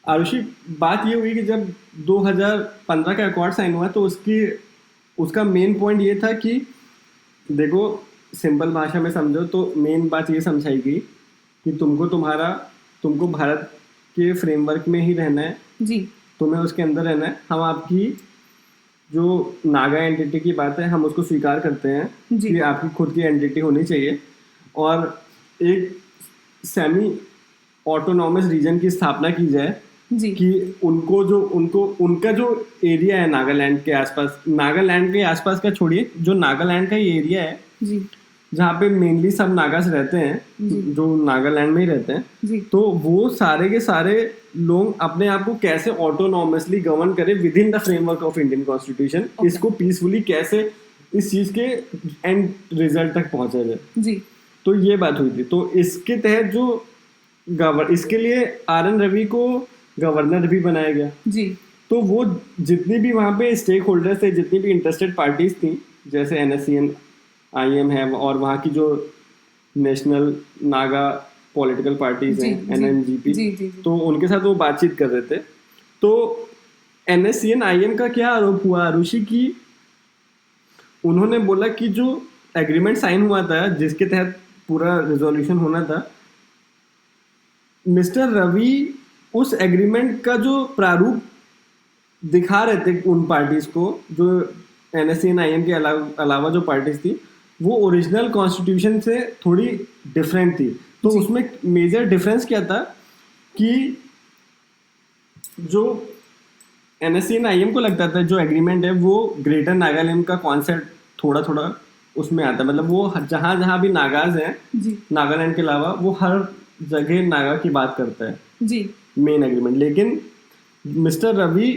Speaker 3: आरुषि, बात ये हुई कि जब 2015 का अकॉर्ड साइन हुआ तो उसका मेन पॉइंट ये था कि देखो, सिंपल भाषा में समझो तो मेन बात ये समझाई गई कि तुमको भारत के फ्रेमवर्क में ही रहना है
Speaker 2: जी
Speaker 3: तुम्हें उसके अंदर रहना है। हम आपकी जो नागा एंटिटी की बात है हम उसको स्वीकार करते हैं
Speaker 2: जी।
Speaker 3: कि आपकी खुद की एंटिटी होनी चाहिए और एक सेमी ऑटोनॉमस रीजन की स्थापना की जाए
Speaker 2: जी
Speaker 3: कि उनका जो एरिया है नागालैंड के आसपास, नागालैंड के आसपास का छोड़िए, जो नागालैंड का ये एरिया है
Speaker 2: जी
Speaker 3: जहाँ पे मेनली सब नागास रहते हैं, जो नागालैंड में ही रहते हैं,
Speaker 2: जी
Speaker 3: तो वो सारे के सारे लोग अपने आप को कैसे ऑटोनॉमसली गवर्न करें with in the framework of Indian constitution, इसको पीसफुली कैसे इस चीज के एंड रिजल्ट तक पहुंचा जाए
Speaker 2: जी।
Speaker 3: तो ये बात हुई थी। तो इसके तहत जो इसके लिए RN रवि को गवर्नर भी बनाया गया
Speaker 2: जी।
Speaker 3: तो वो जितनी भी वहाँ पे स्टेक होल्डर्स थे, जितनी भी इंटरेस्टेड पार्टीज थी, जैसे NSCN IM है और वहाँ की जो नेशनल नागा पॉलिटिकल पार्टीज हैं NNGP, तो उनके साथ वो बातचीत कर रहे थे। तो NSCN IM का क्या आरोप हुआ आरुषि की, उन्होंने बोला कि जो एग्रीमेंट साइन हुआ था जिसके तहत पूरा रिजोल्यूशन होना था, मिस्टर रवि उस एग्रीमेंट का जो प्रारूप दिखा रहे थे उन पार्टीज को, जो NSCN IM के अलावा जो पार्टीज थी, वो ओरिजिनल कॉन्स्टिट्यूशन से थोड़ी डिफरेंट थी। तो उसमें मेजर डिफरेंस क्या था कि जो NSCN IM को लगता था जो एग्रीमेंट है वो ग्रेटर नागालैंड का कॉन्सेप्ट थोड़ा थोड़ा उसमें आता है, मतलब वो जहाँ जहाँ भी नागाज हैं नागालैंड के अलावा वो हर जगह नागा की बात करता है
Speaker 2: जी
Speaker 3: मेन एग्रीमेंट। लेकिन मिस्टर रवि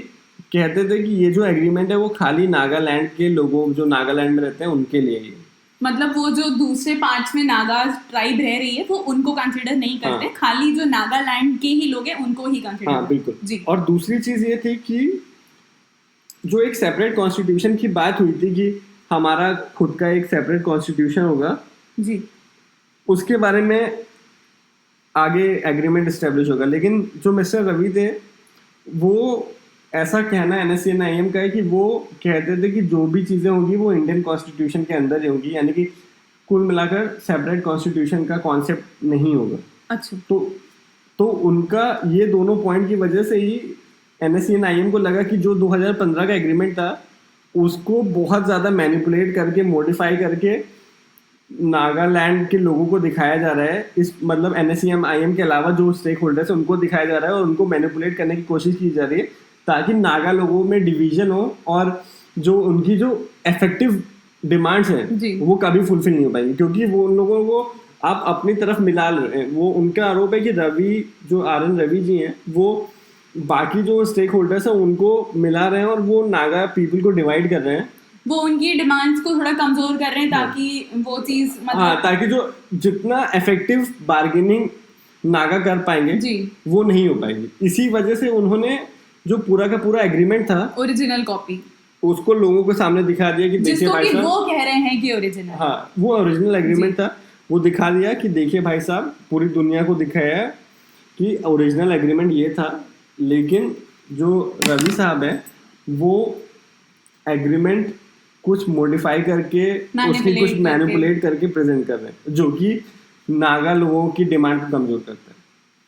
Speaker 3: कहते थे कि ये जो एग्रीमेंट है वो खाली नागालैंड के लोगों जो नागालैंड में रहते हैं उनके लिए ही,
Speaker 2: मतलब वो जो दूसरे पार्ट्स में नागा ट्राइब रह रही है वो उनको कंसिडर नहीं करते।
Speaker 3: हाँ।
Speaker 2: खाली जो नागालैंड के ही लोग हैं उनको ही कंसिडर।
Speaker 3: हाँ बिल्कुल
Speaker 2: जी।
Speaker 3: और दूसरी चीज ये थी कि जो एक सेपरेट कॉन्स्टिट्यूशन की बात हुई थी कि हमारा खुद का एक सेपरेट कॉन्स्टिट्यूशन होगा
Speaker 2: जी,
Speaker 3: उसके बारे में आगे एग्रीमेंट एस्टेब्लिश होगा। लेकिन जो मिस्टर रवि थे वो ऐसा कहना NSCN IM का है कि वो कहते थे कि जो भी चीज़ें होंगी वो इंडियन कॉन्स्टिट्यूशन के अंदर ही होंगी, यानी कि कुल मिलाकर सेपरेट कॉन्स्टिट्यूशन का कॉन्सेप्ट नहीं होगा।
Speaker 2: अच्छा।
Speaker 3: तो उनका ये दोनों पॉइंट की वजह से ही NSCN IM को लगा कि जो 2015 का एग्रीमेंट था उसको बहुत ज़्यादा मैनिपुलेट करके मॉडिफाई करके नागालैंड के लोगों को दिखाया जा रहा है, इस मतलब NSCN IM के अलावा जो स्टेक होल्डर्स हैं उनको दिखाया जा रहा है और उनको मैनिपुलेट करने की कोशिश की जा रही है ताकि नागा लोगों में डिवीजन हो और जो उनकी जो इफेक्टिव डिमांड्स हैं वो कभी फुलफिल नहीं हो पाएंगी, क्योंकि वो उन लोगों को आप अपनी तरफ मिला रहे हैं। वो उनका आरोप है कि जो RN रवि जी हैं वो बाकी जो स्टेक होल्डर्स हैं उनको मिला रहे हैं और वो नागा पीपल को डिवाइड कर रहे हैं,
Speaker 2: वो उनकी डिमांड्स को थोड़ा कमजोर कर रहे हैं ताकि वो चीज मतलब
Speaker 3: ताकि जो जितना इफेक्टिव बार्गेनिंग नागा कर पाएंगे
Speaker 2: जी
Speaker 3: वो नहीं हो पाएगी। इसी वजह से उन्होंने जो पूरा का पूरा एग्रीमेंट था
Speaker 2: ओरिजिनल कॉपी
Speaker 3: उसको लोगों के सामने दिखा दिया कि देखिए भाई साहब,
Speaker 2: वो कह रहे हैं कि ओरिजिनल,
Speaker 3: हाँ वो ओरिजिनल एग्रीमेंट था, वो दिखा दिया कि देखिए भाई साहब, पूरी दुनिया को दिखाया कि ओरिजिनल एग्रीमेंट ये था। लेकिन जो रवि साहब है वो एग्रीमेंट कुछ मॉडिफाई करके उसकी कुछ मैनिपुलेट करके प्रेजेंट कर रहे हैं जो कि नागा लोगों की डिमांड को कमजोर करता है।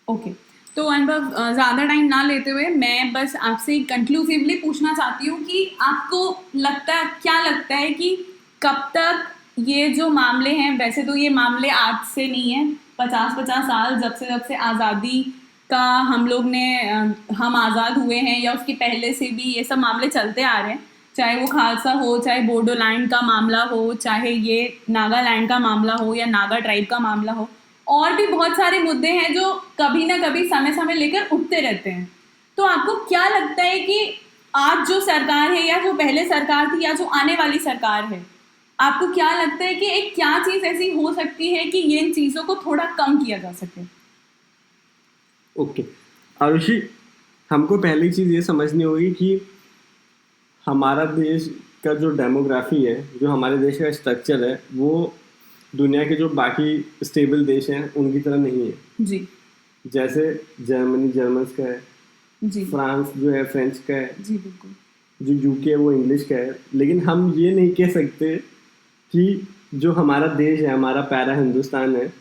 Speaker 2: ओके, तो अनुभव ज़्यादा टाइम ना लेते हुए मैं बस आपसे कंक्लूसिवली पूछना चाहती हूँ कि आपको क्या लगता है कि कब तक ये जो मामले हैं, वैसे तो ये मामले आज से नहीं है, 50 साल जब से आज़ादी का हम आज़ाद हुए हैं या उसके पहले से भी ये सब मामले चलते आ रहे हैं, चाहे वो खालसा हो, चाहे बोडोलैंड का मामला हो, चाहे ये नागालैंड का मामला हो या नागा ट्राइब का मामला हो, और भी बहुत सारे मुद्दे हैं जो कभी ना कभी समय लेकर उठते रहते हैं। तो आपको क्या लगता है कि आज जो सरकार है या जो पहले सरकार थी या जो आने वाली सरकार है, आपको क्या लगता है कि एक क्या चीज़ ऐसी हो सकती है कि ये इन चीज़ों को थोड़ा कम किया जा सके?
Speaker 3: ओके आरुषि, हमको पहली चीज़ ये समझनी होगी कि हमारा देश का जो डेमोग्राफी है, जो हमारे देश का स्ट्रक्चर है, वो दुनिया के जो बाकी स्टेबल देश हैं उनकी तरह नहीं है।
Speaker 2: जी।
Speaker 3: जैसे जर्मन्स का है,
Speaker 2: जी
Speaker 3: फ्रांस जो है फ्रेंच का है,
Speaker 2: जी बिल्कुल
Speaker 3: जो यूके है वो इंग्लिश का है। लेकिन हम ये नहीं कह सकते कि जो हमारा देश है, हमारा प्यारा हिंदुस्तान है,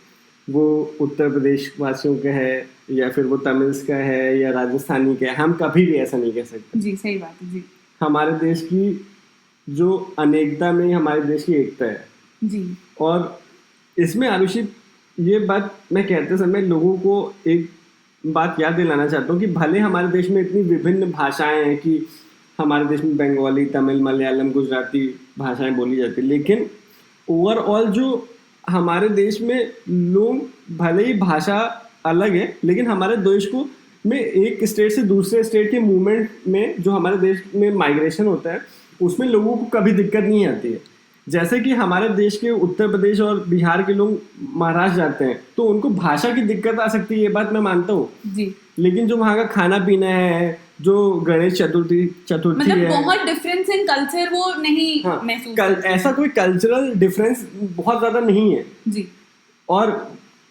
Speaker 3: वो उत्तर प्रदेश वासियों का है या फिर वो तमिल्स का है या राजस्थानी का है। हम कभी भी ऐसा नहीं कह सकते।
Speaker 2: जी सही बात है जी
Speaker 3: हमारे देश की जो अनेकता में हमारे देश की एकता है।
Speaker 2: जी
Speaker 3: और इसमें आरुषि, ये बात मैं कहते समय लोगों को एक बात याद दिलाना चाहता हूँ कि भले हमारे देश में इतनी विभिन्न भाषाएं हैं कि हमारे देश में बंगाली, तमिल, मलयालम, गुजराती भाषाएं बोली जाती, लेकिन ओवरऑल जो हमारे देश में लोग, भले ही भाषा अलग है, लेकिन हमारे देश को में एक स्टेट से दूसरे स्टेट के मूवमेंट में जो हमारे देश में माइग्रेशन होता है उसमें लोगों को कभी दिक्कत नहीं आती है। जैसे कि हमारे देश के उत्तर प्रदेश और बिहार के लोग महाराष्ट्र जाते हैं तो उनको भाषा की दिक्कत आ सकती है, ये बात मैं मानता हूँ
Speaker 2: जी।
Speaker 3: लेकिन जो वहाँ का खाना पीना है, जो गणेश चतुर्थी
Speaker 2: मतलब
Speaker 3: है,
Speaker 2: बहुत डिफरेंस इन कल्चर वो नहीं महसूस
Speaker 3: ऐसा कोई कल्चरल डिफरेंस बहुत ज्यादा नहीं है
Speaker 2: जी।
Speaker 3: और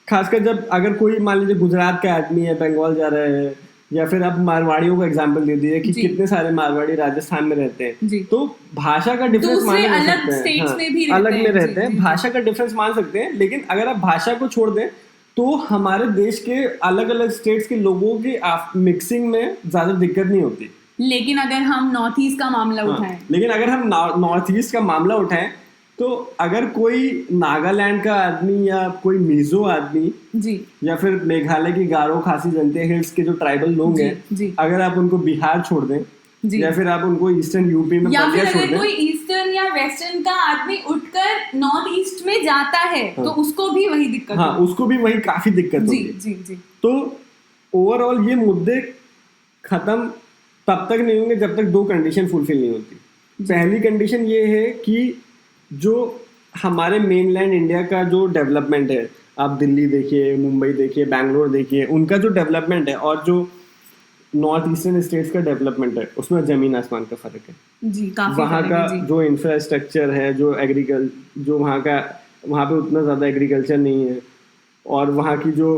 Speaker 3: खासकर जब अगर कोई मान लीजिए गुजरात का आदमी है, बंगाल जा रहा है, या फिर आप मारवाड़ियों का एग्जांपल दे दीजिए कि कितने सारे मारवाड़ी राजस्थान में रहते हैं, तो भाषा का डिफरेंस मान सकते हैं, अलग में रहते हैं, भाषा का डिफरेंस मान सकते हैं। लेकिन अगर आप भाषा को छोड़ दें तो हमारे देश के अलग अलग स्टेट्स के लोगों की मिक्सिंग में ज्यादा दिक्कत नहीं होती।
Speaker 2: लेकिन अगर हम नॉर्थ ईस्ट का मामला उठाएं,
Speaker 3: लेकिन अगर हम नॉर्थ ईस्ट का मामला उठाएं तो अगर कोई नागालैंड का आदमी या कोई मिजो आदमी
Speaker 2: जी,
Speaker 3: या फिर मेघालय की गारो खासी जनते हिल्स के जो ट्राइबल लोग हैं, अगर आप उनको बिहार छोड़ दें जी, या फिर आप उनको ईस्टर्न यूपी में
Speaker 2: या फिर अगर कोई ईस्टर्न या वेस्टर्न का आदमी उठकर नॉर्थ ईस्ट में जाता है तो उसको भी वही दिक्कत
Speaker 3: हाँ, उसको भी वही काफी दिक्कत होगी।
Speaker 2: जी जी। तो
Speaker 3: ओवरऑल ये मुद्दे खत्म तब तक नहीं होंगे जब तक दो कंडीशन फुलफिल नहीं होती। पहली कंडीशन ये है कि जो हमारे मेनलैंड इंडिया का जो डेवलपमेंट है, आप दिल्ली देखिए, मुंबई देखिए, बैंगलोर देखिए, उनका जो डेवलपमेंट है और जो नॉर्थ ईस्टर्न स्टेट्स का डेवलपमेंट है उसमें जमीन आसमान का फर्क है
Speaker 2: जी, काफी
Speaker 3: वहाँ का जो इंफ्रास्ट्रक्चर है, जो वहाँ पे उतना ज़्यादा एग्रीकल्चर नहीं है और वहाँ की जो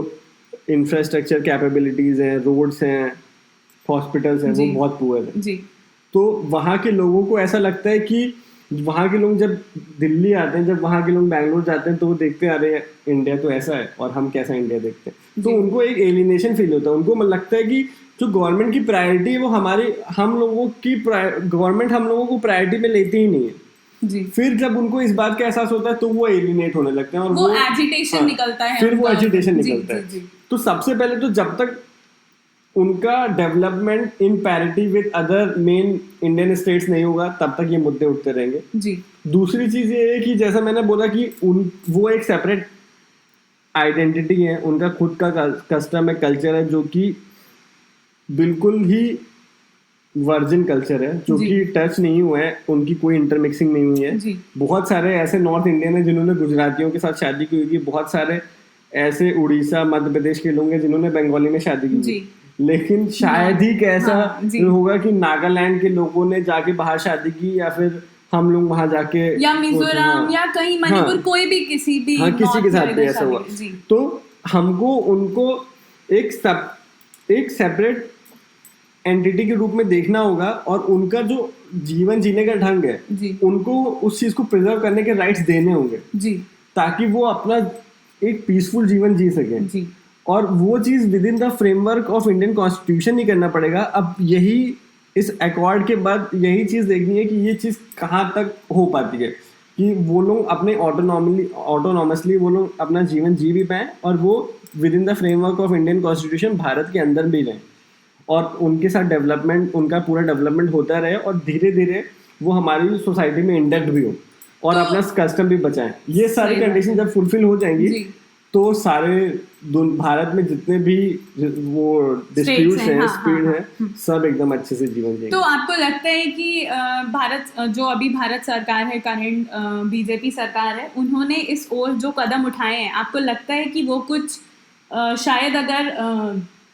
Speaker 3: इंफ्रास्ट्रक्चर कैपेबिलिटीज़ हैं, रोड्स हैं, हॉस्पिटल्स हैं, वो बहुत पुअर है जी। तो वहाँ के लोगों को ऐसा लगता है कि वहाँ के लोग जब दिल्ली आते हैं, जब वहाँ के लोग बैंगलोर जाते हैं तो वो देखते आ रहे हैं इंडिया तो ऐसा है और हम कैसा इंडिया देखते हैं, तो उनको एक एलिनेशन फील होता है। उनको लगता है कि जो गवर्नमेंट की प्रायोरिटी है वो गवर्नमेंट हम लोगों को प्रायोरिटी में लेती ही नहीं है जी। फिर जब उनको इस बात का एहसास होता है तो वो एलिनेट होने लगते हैं और वो
Speaker 2: एजिटेशन निकलता है,
Speaker 3: फिर वो एजिटेशन निकलता है। तो सबसे पहले तो जब तक उनका development in parity with other main Indian states नहीं होगा तब तक ये मुद्दे उठते रहेंगे जी। दूसरी चीज ये है कि जैसा मैंने बोला कि वो एक सेपरेट आइडेंटिटी है, उनका खुद का कस्टम है, कल्चर है, जो कि बिल्कुल ही वर्जिन कल्चर है, जो कि टच नहीं हुआ है, उनकी कोई इंटरमिक्सिंग नहीं हुई है। बहुत सारे ऐसे नॉर्थ इंडियन है जिन्होंने गुजरातियों के साथ शादी की होगी, बहुत सारे ऐसे उड़ीसा, मध्य प्रदेश के लोग हैं जिन्होंने बंगाली में शादी की, लेकिन शायद ही कैसा होगा कि नागालैंड के लोगों ने जाके बाहर शादी की या फिर हम लोग वहां जाके
Speaker 2: या मिजोरम या कहीं मणिपुर, कोई भी किसी
Speaker 3: के साथ भी ऐसा हुआ। तो हमको उनको एक सेपरेट एंटिटी के रूप में देखना होगा और उनका जो जीवन जीने का ढंग है उनको उस चीज को प्रिजर्व करने के राइट्स देने होंगे जी, ताकि वो अपना एक पीसफुल जीवन जी सके जी। और वो चीज within the framework of Indian constitution ही करना पड़ेगा। अब यही इस अकॉर्ड के बाद यही चीज देखनी है कि ये चीज कहाँ तक हो पाती है कि वो लोग अपने ऑटोनॉमसली वो लोग अपना जीवन जी भी पाए और वो with in the framework of Indian constitution Bharat के अंदर भी रहें और उनके साथ डेवलपमेंट, उनका पूरा डेवलपमेंट होता रहे और धीरे धीरे वो हमारी सोसाइटी में इंडेक्ट भी हो और अपना कस्टम भी बचाएं। ये सारी कंडीशन जब फुलफिल हो जाएंगी तो सारे भारत में जितने भी वो डिस्प्यूट्स हैं, स्पीड है, सब एकदम अच्छे से जीवन जिएंगे।
Speaker 2: तो आपको लगता है कि भारत सरकार है, करंट बीजेपी सरकार है, उन्होंने इस ओर जो कदम उठाए हैं, आपको लगता है कि वो कुछ शायद अगर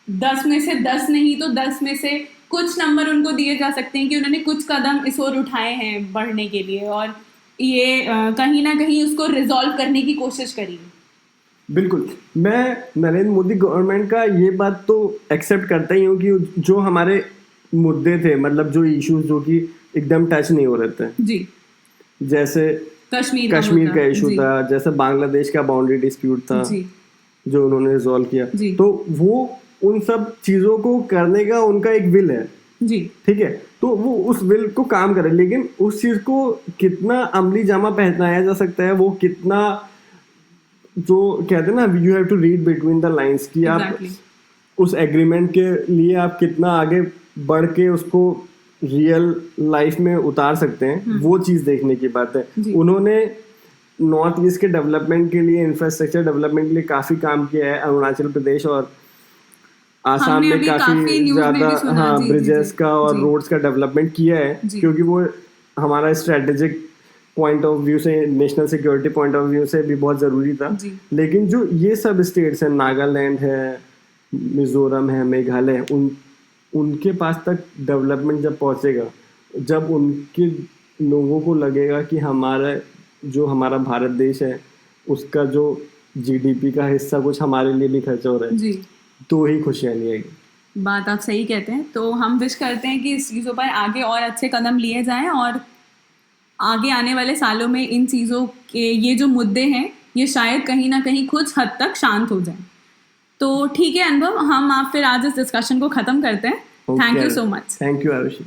Speaker 2: 10 में से 10 नहीं तो 10 में से कुछ नंबर उनको दिए जा सकते हैं कि उन्होंने कुछ कदम इस ओर उठाए हैं बढ़ने के लिए और ये कहीं ना कहीं उसको रिजॉल्व करने की कोशिश करी है?
Speaker 3: बिल्कुल, मैं नरेंद्र मोदी गवर्नमेंट का ये बात तो एक्सेप्ट करता ही हूँ कि जो हमारे मुद्दे थे, मतलब जो इश्यूज जो कि एकदम टच नहीं हो रहे थे,
Speaker 2: जी,
Speaker 3: जैसे
Speaker 2: कश्मीर
Speaker 3: कश्मीर का
Speaker 2: मुद्दा,
Speaker 3: इशू
Speaker 2: जी,
Speaker 3: था, जैसे बांग्लादेश का बाउंड्री डिस्प्यूट था
Speaker 2: जी,
Speaker 3: जो उन्होंने रिजॉल्व किया,
Speaker 2: जी।
Speaker 3: तो वो उन सब चीज़ों को करने का उनका एक विल है,
Speaker 2: जी,
Speaker 3: ठीक है, तो वो उस विल को काम करे, लेकिन उस चीज़ को कितना अमली जामा पहनाया जा सकता है, वो कितना, जो कहते हैं ना, you have to read between the lines, कि आप
Speaker 2: Exactly.
Speaker 3: उस एग्रीमेंट के लिए आप कितना आगे बढ़ के उसको रियल लाइफ में उतार सकते हैं, वो चीज़ देखने की बात है।
Speaker 2: जी।
Speaker 3: उन्होंने नॉर्थ ईस्ट के डेवलपमेंट के लिए, इंफ्रास्ट्रक्चर डेवलपमेंट के लिए काफ़ी काम किया है। अरुणाचल प्रदेश और आसाम
Speaker 2: हमने
Speaker 3: में
Speaker 2: अभी काफी
Speaker 3: काफ़ी
Speaker 2: न्यूज़ में
Speaker 3: ज़्यादा
Speaker 2: भी सुना,
Speaker 3: हाँ
Speaker 2: जी, जी,
Speaker 3: ब्रिजेस
Speaker 2: जी,
Speaker 3: का और
Speaker 2: जी।
Speaker 3: रोड्स का डेवलपमेंट किया है,
Speaker 2: जी।
Speaker 3: क्योंकि वो हमारा स्ट्रेटेजिक पॉइंट ऑफ व्यू से, national security point of view से भी बहुत ज़रूरी था।
Speaker 2: जी।
Speaker 3: लेकिन जो ये सब स्टेट्स हैं, नागालैंड है, मिजोरम है, मेघालय है, उनके पास तक डेवलपमेंट जब पहुंचेगा, जब उनके लोगों को लगेगा कि हमारा भारत देश है, उसका जो जीडीपी का हिस्सा कुछ हमारे लिए भी खर्च हो रहा है,
Speaker 2: जी,
Speaker 3: तो ही खुशियाँ नहीं आएगी।
Speaker 2: बात आप सही कहते हैं। तो हम विश करते हैं कि इस चीज़ों पर आगे और अच्छे कदम लिए जाएं और आगे आने वाले सालों में इन चीज़ों के ये जो मुद्दे हैं ये शायद कहीं ना कहीं कुछ हद तक शांत हो जाएं। तो ठीक है अनुभव, हम आप फिर आज इस डिस्कशन को ख़त्म करते हैं। Thank you so much.
Speaker 3: Thank you Arushi.